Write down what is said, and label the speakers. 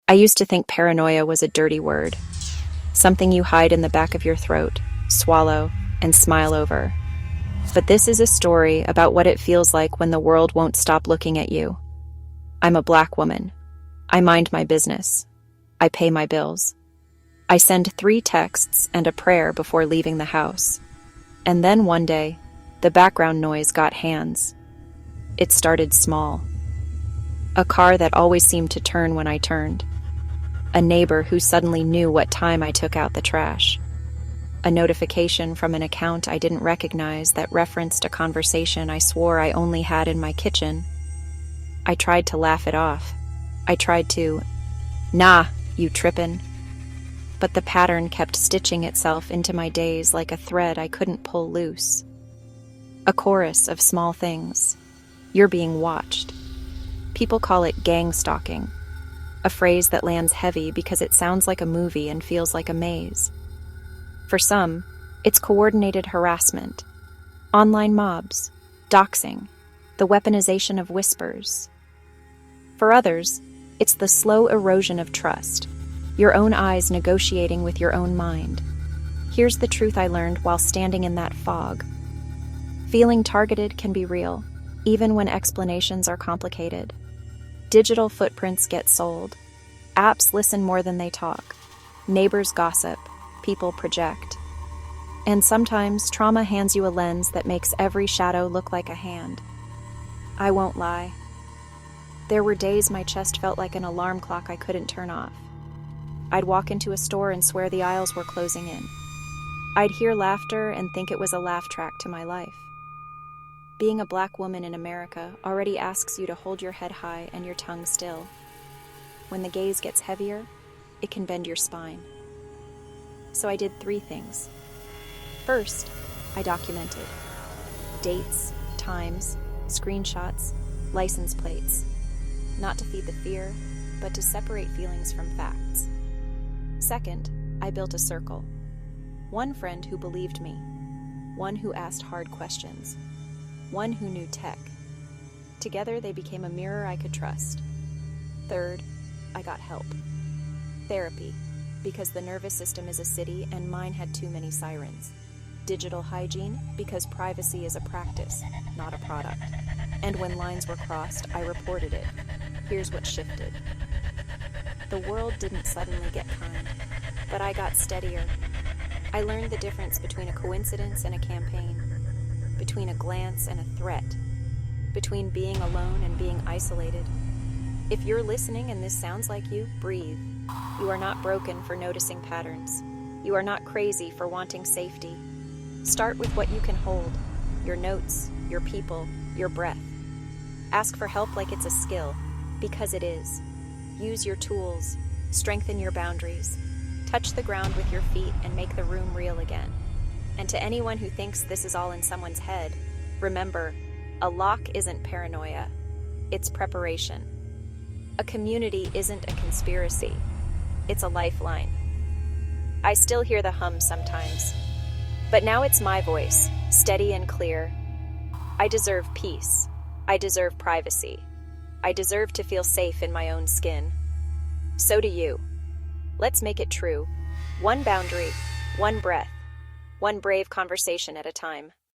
Speaker 1: I used to think paranoia was a dirty word, something you hide in the back of your throat, swallow, and smile over. But this is a story about what it feels like when the world won't stop looking at you. I'm a Black woman. I mind my business. I pay my bills. I send 3 texts and a prayer before leaving the house. And then one day, the background noise got hands. It started small. A car that always seemed to turn when I turned. A neighbor who suddenly knew what time I took out the trash. A notification from an account I didn't recognize that referenced a conversation I swore I only had in my kitchen. I tried to laugh it off. I tried to, "Nah, you trippin'." But the pattern kept stitching itself into my days like a thread I couldn't pull loose. A chorus of small things. You're being watched. People call it gangstalking, a phrase that lands heavy because it sounds like a movie and feels like a maze. For some, it's coordinated harassment, online mobs, doxing, the weaponization of whispers. For others, it's the slow erosion of trust, your own eyes negotiating with your own mind. Here's the truth I learned while standing in that fog. Feeling targeted can be real, even when explanations are complicated. Digital footprints get sold. Apps listen more than they talk. Neighbors gossip. People project. And sometimes trauma hands you a lens that makes every shadow look like a hand. I won't lie. There were days my chest felt like an alarm clock I couldn't turn off. I'd walk into a store and swear the aisles were closing in. I'd hear laughter and think it was a laugh track to my life. Being a Black woman in America already asks you to hold your head high and your tongue still. When the gaze gets heavier, it can bend your spine. So I did 3 things. First, I documented. Dates, times, screenshots, license plates. Not to feed the fear, but to separate feelings from facts. Second, I built a circle. One friend who believed me. One who asked hard questions. One who knew tech. Together they became a mirror I could trust. Third, I got help. Therapy, because the nervous system is a city and mine had too many sirens. Digital hygiene, because privacy is a practice, not a product. And when lines were crossed, I reported it. Here's what shifted. The world didn't suddenly get kind, but I got steadier. I learned the difference between a coincidence and a campaign, between a glance and a threat, between being alone and being isolated. If you're listening and this sounds like you, breathe. You are not broken for noticing patterns. You are not crazy for wanting safety. Start with what you can hold, your notes, your people, your breath. Ask for help like it's a skill, because it is. Use your tools, strengthen your boundaries, touch the ground with your feet and make the room real again. And to anyone who thinks this is all in someone's head, remember, a lock isn't paranoia, it's preparation. A community isn't a conspiracy, it's a lifeline. I still hear the hum sometimes, but now it's my voice, steady and clear. I deserve peace. I deserve privacy. I deserve to feel safe in my own skin. So do you. Let's make it true. One boundary, one breath, one brave conversation at a time.